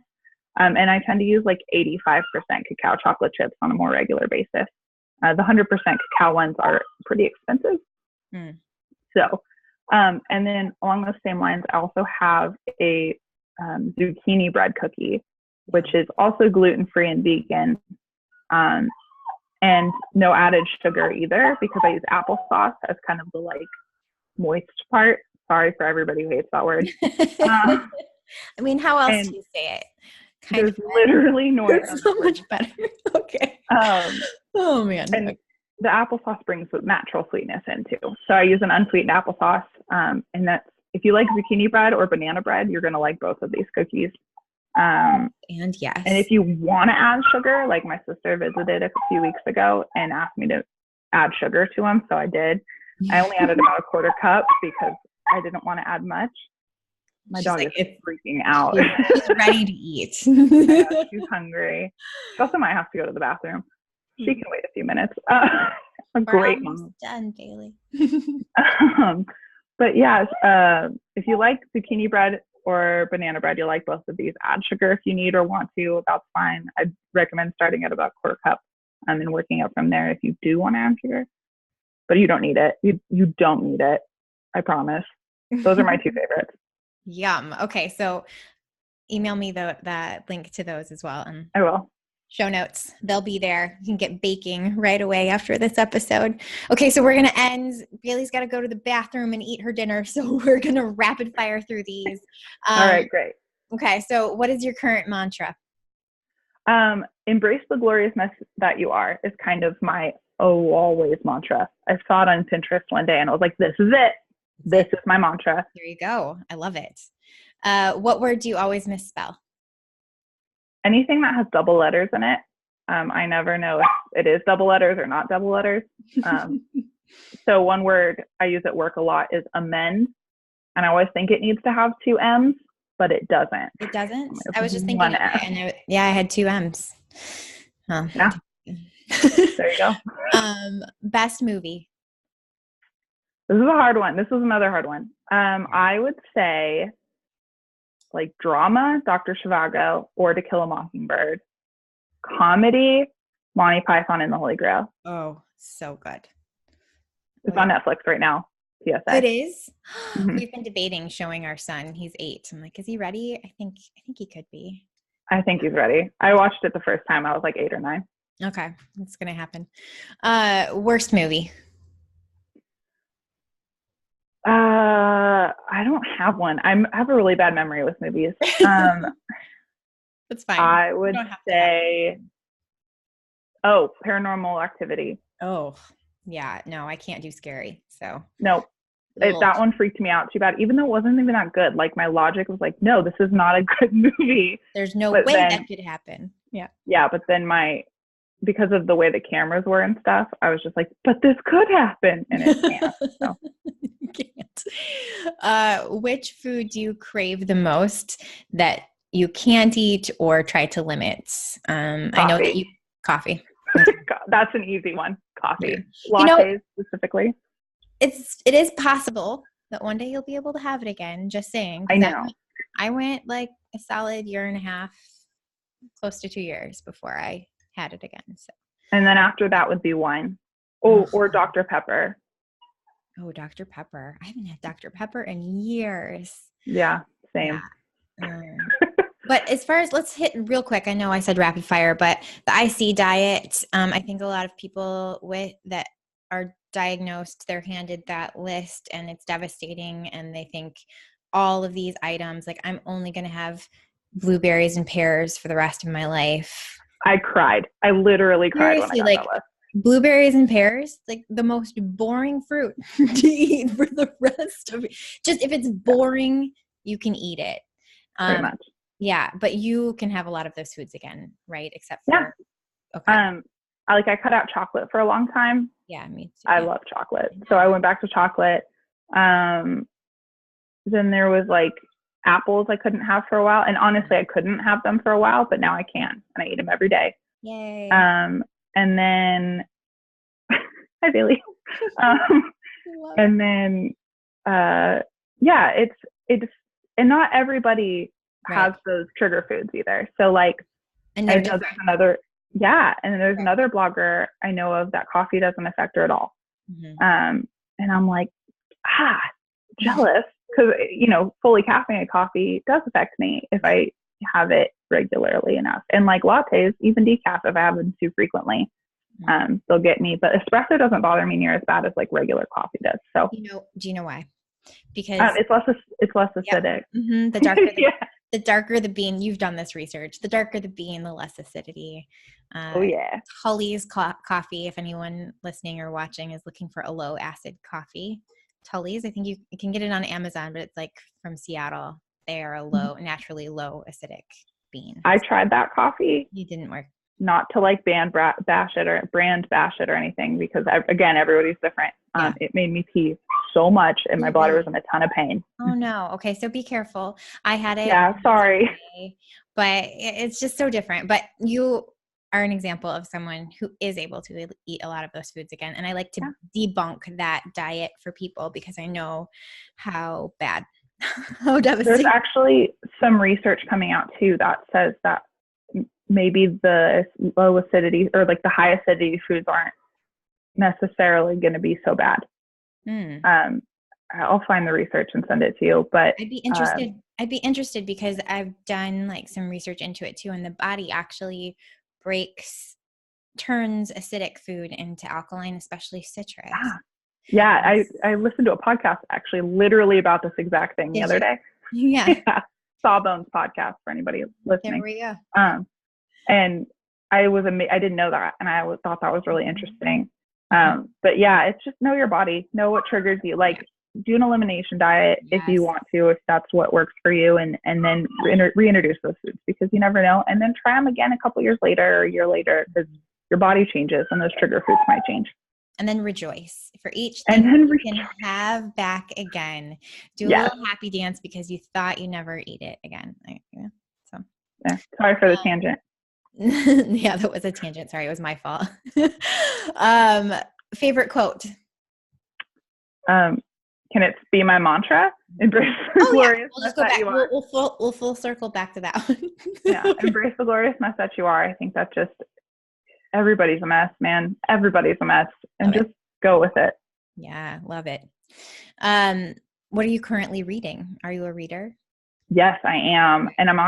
And I tend to use like 85% cacao chocolate chips on a more regular basis. The 100% cacao ones are pretty expensive. So, and then along those same lines, I also have a zucchini bread cookie, which is also gluten-free and vegan. And no added sugar either, because I use applesauce as kind of the like moist part. Sorry for everybody who hates that word. I mean, how else and do you say it? there's literally no It's so much better. Okay. Oh man. And Okay. the applesauce brings natural sweetness in too. So I use an unsweetened applesauce. And that's, if you like zucchini bread or banana bread, you're going to like both of these cookies. And yes. And if you want to add sugar, like my sister visited a few weeks ago and asked me to add sugar to them. So I did. I only added about a quarter cup because I didn't want to add much. My dog is freaking out. She's ready to eat. Yeah, she's hungry. She also might have to go to the bathroom. She can wait a few minutes. A great mom. Done, Bailey. But yeah, if you like zucchini bread or banana bread, you'll like both of these. Add sugar if you need or want to. That's fine. I'd recommend starting at about a quarter cup and working up from there if you do want to add sugar. But you don't need it. You don't need it. I promise. Those are my two favorites. Yum. Okay, so email me that link to those as well. And I will. Show notes. They'll be there. You can get baking right away after this episode. Okay, so we're going to end. Bailey's got to go to the bathroom and eat her dinner, so we're going to rapid fire through these. All right, great. Okay, so what is your current mantra? Embrace the gloriousness that you are is kind of my always mantra. I saw it on Pinterest one day and I was like, this is it. This is my mantra. There you go. I love it. What word do you always misspell? Anything that has double letters in it. I never know if it is double letters or not double letters. So one word I use at work a lot is amend. And I always think it needs to have two M's, but it doesn't. It doesn't? I was just thinking, I had two M's. Oh. Yeah. There you go. Best movie. This is a hard one. This is another hard one. I would say like drama, Dr. Zhivago, or To Kill a Mockingbird. Comedy, Monty Python and the Holy Grail. Oh, so good. It's on Netflix right now. PSA. It is? Mm-hmm. We've been debating showing our son. He's 8. I'm like, is he ready? I think he could be. I think he's ready. I watched it the first time. I was like 8 or 9. Okay. It's going to happen. Worst movie? I don't have one. I have a really bad memory with movies. That's fine. I would say, Paranormal Activity. Oh, yeah. No, I can't do scary. So no, that one freaked me out too bad. Even though it wasn't even that good. Like my logic was like, no, this is not a good movie. There's no way that could happen. Yeah. Yeah, but then because of the way the cameras were and stuff, I was just like, but this could happen, and it can't. So. You can't. Which food do you crave the most that you can't eat or try to limit? I know that coffee. That's an easy one. Coffee. Lattes specifically. It is possible that one day you'll be able to have it again. Just saying. I know. I went like a solid year and a half, close to 2 years before I had it again. So. And then after that would be wine. Or Dr. Pepper. Oh, Dr. Pepper. I haven't had Dr. Pepper in years. Yeah, same. Yeah. But as far as, let's hit real quick. I know I said rapid fire, but the IC diet, I think a lot of people that are diagnosed, they're handed that list and it's devastating. And they think all of these items, like I'm only going to have blueberries and pears for the rest of my life. I cried. I literally cried when I got that list. Blueberries and pears, like the most boring fruit to eat for the rest of it. Just if it's boring, you can eat it. Pretty much. Yeah, but you can have a lot of those foods again, right? Except for okay. I cut out chocolate for a long time. Yeah, me too. I love chocolate. So I went back to chocolate. Then there was like apples I couldn't have for a while. And honestly, I couldn't have them for a while, but now I can. And I eat them every day. Yay. And then, hi Bailey. And then, it's, and not everybody has those trigger foods either. So like, and there's another blogger I know of that coffee doesn't affect her at all. Mm-hmm. And I'm like, jealous because, fully caffeinated coffee does affect me if I have it regularly enough. And like lattes, even decaf, if I have them too frequently, they'll get me. But espresso doesn't bother me near as bad as like regular coffee does. So do you know why? because it's less acidic. Mm-hmm. The darker the darker the bean, you've done this research, the darker the bean, the less acidity. Oh yeah. Tully's coffee, if anyone listening or watching is looking for a low acid coffee, Tully's, I think you can get it on Amazon, but it's like from Seattle. They are a naturally low acidic bean. I tried that coffee. It didn't work. Not to like bash it or anything, because again, everybody's different. It made me pee so much and my bladder was in a ton of pain. Oh no. Okay. So be careful. I had it. Yeah. Sorry. But it's just so different. But you are an example of someone who is able to eat a lot of those foods again. And I like to debunk that diet for people because I know how bad, how devastating. There's actually some research coming out too that says that maybe the low acidity or like the high acidity foods aren't necessarily going to be so bad. I'll find the research and send it to you, but I'd be interested because I've done like some research into it too. And the body actually turns acidic food into alkaline, especially citrus. Yeah. I listened to a podcast actually literally about this exact thing the other day. Yeah. Sawbones podcast for anybody listening. There we go. And I didn't know that. And I thought that was really interesting. But yeah, it's just know your body, know what triggers you. Like do an elimination diet if you want to, if that's what works for you, and then reintroduce those foods because you never know. And then try them again a couple years later or a year later because your body changes and those trigger foods might change. And then rejoice for each thing you can have back again. Do a little happy dance because you thought you never eat it again. Sorry for the tangent. Yeah, that was a tangent. Sorry, it was my fault. Favorite quote? Can it be my mantra? Embrace the glorious We'll just go back. We'll full circle back to that one. Embrace the glorious mess that you are. I think that just everybody's a mess, man. Everybody's a mess, and just go with it. Yeah, love it. What are you currently reading? Are you a reader? Yes, I am. And I'm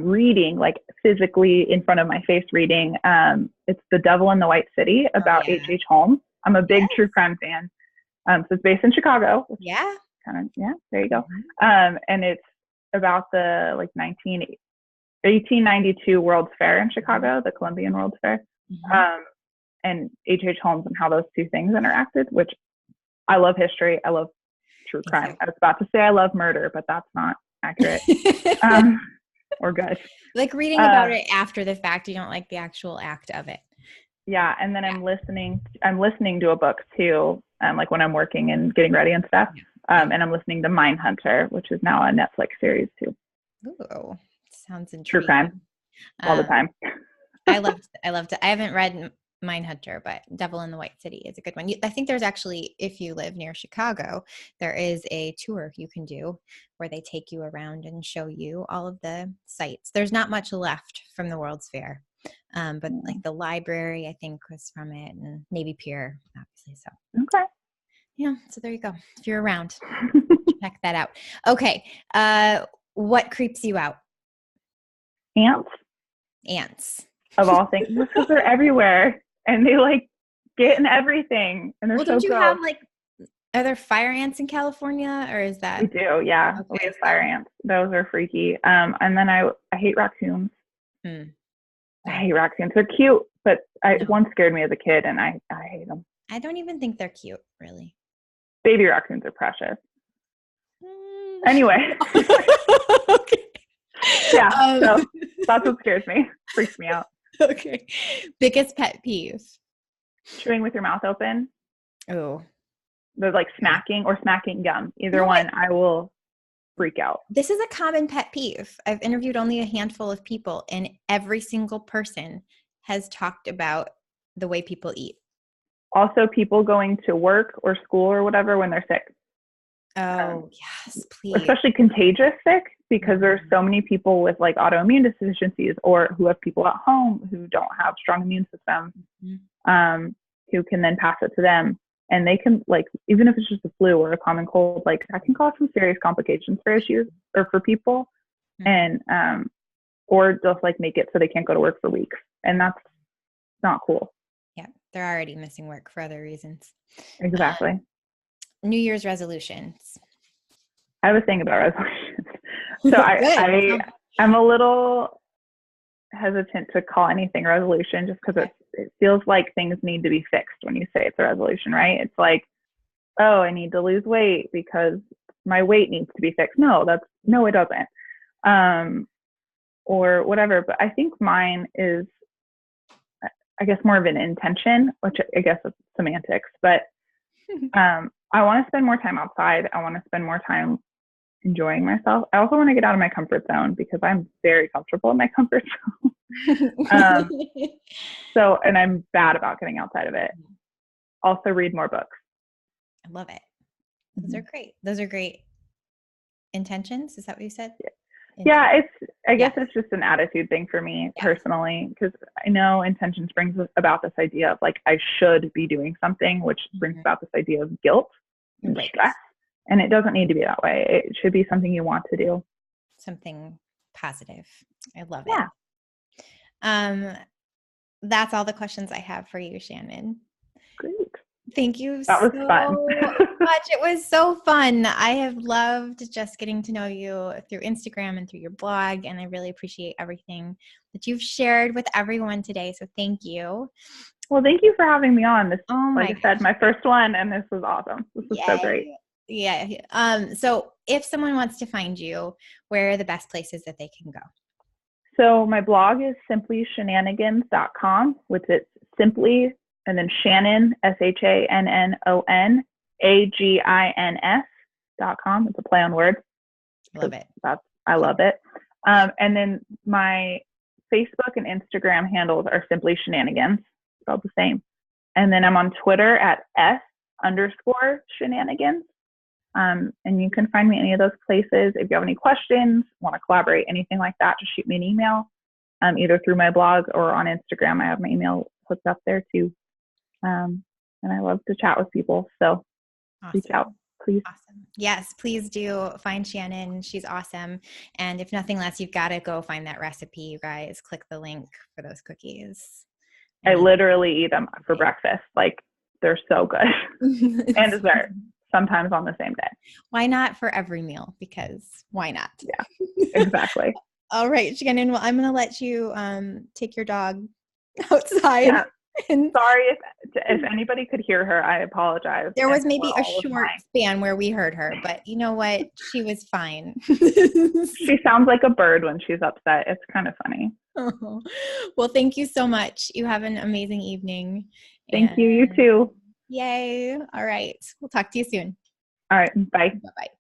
reading like physically in front of my face reading. It's The Devil in the White City about H.H. Holmes. I'm a big true crime fan. So it's based in Chicago. Yeah. There you go. And it's about the 1892 World's Fair in Chicago, the Columbian World's Fair. And H.H. Holmes and how those two things interacted, which I love history. I love true crime. I was about to say I love murder, but that's not accurate. Or good. Like reading about it after the fact, you don't like the actual act of it. Yeah, and then I'm listening to a book too, like when I'm working and getting ready and stuff. And I'm listening to Mindhunter, which is now a Netflix series too. Ooh, sounds intriguing. True crime all the time. I loved it. I haven't read Mindhunter, but Devil in the White City is a good one. I think there's actually, if you live near Chicago, there is a tour you can do where they take you around and show you all of the sites. There's not much left from the World's Fair, but like the library, I think, was from it, and Navy Pier, obviously. So okay, yeah. So there you go. If you're around, check that out. Okay, what creeps you out? Ants. Of all things, because they're everywhere and they like get in everything and they're so gross. Have are there fire ants in California, or is that? We do, yeah. Okay. We have fire ants. Those are freaky. And then I hate raccoons. I hate raccoons. They're cute, but one scared me as a kid and I hate them. I don't even think they're cute, really. Baby raccoons are precious. Anyway. Okay. Yeah, so that's what scares me. Freaks me out. Okay. Biggest pet peeve? Chewing with your mouth open. Oh. They're like smacking or smacking gum. Either one, I will freak out. This is a common pet peeve. I've interviewed only a handful of people, and every single person has talked about the way people eat. Also, people going to work or school or whatever when they're sick. Oh, yes, please. Especially contagious sick, because there's so many people with like autoimmune deficiencies or who have people at home who don't have strong immune systems, who can then pass it to them. And they can, like, even if it's just a flu or a common cold, like that can cause some serious complications for issues or for people. And, or just like make it so they can't go to work for weeks. And that's not cool. Yeah. They're already missing work for other reasons. Exactly. New Year's resolutions? I was thinking about resolutions. So I'm a little hesitant to call anything a resolution just because it feels like things need to be fixed when you say it's a resolution, right? It's like, oh, I need to lose weight because my weight needs to be fixed. No, it doesn't. Or whatever. But I think mine is, I guess, more of an intention, which I guess is semantics. But I want to spend more time outside. I want to spend more time enjoying myself. I also want to get out of my comfort zone because I'm very comfortable in my comfort zone. And I'm bad about getting outside of it. Also read more books. I love it. Those are great. Those are great intentions. Is that what you said? Yeah, I guess it's just an attitude thing for me personally, because I know intentions brings about this idea of like, I should be doing something, which brings about this idea of guilt and stress. And it doesn't need to be that way. It should be something you want to do. Something positive. I love it. That's all the questions I have for you, Shannon. Great. Thank you so much. It was so fun. I have loved just getting to know you through Instagram and through your blog, and I really appreciate everything that you've shared with everyone today. So thank you. Well, thank you for having me on. This, like I said, my first one, and this was awesome. This was so great. Yeah. So if someone wants to find you, where are the best places that they can go? So my blog is simplyshenanigans.com, which it's simply, and then Shannon, ShannonAgins.com. It's a play on words. Love it. I love it. And then my Facebook and Instagram handles are simply shenanigans, spelled the same. And then I'm on Twitter at S_shenanigans. And you can find me any of those places. If you have any questions, want to collaborate, anything like that, just shoot me an email, either through my blog or on Instagram. I have my email hooked up there too. And I love to chat with people. So reach out, please. Awesome. Yes, please do find Shannon. She's awesome. And if nothing less, you've got to go find that recipe, you guys. Click the link for those cookies. I literally eat them for breakfast. Like, they're so good. And dessert. Sometimes on the same day. Why not for every meal? Because why not? Yeah, exactly. All right, Shannon. Well, I'm going to let you take your dog outside. Yeah. And sorry if anybody could hear her. I apologize. There was maybe a short span where we heard her, but you know what? She was fine. She sounds like a bird when she's upset. It's kind of funny. Oh. Well, thank you so much. You have an amazing evening. Thank you. You too. Yay. All right. We'll talk to you soon. All right. Bye. Bye-bye.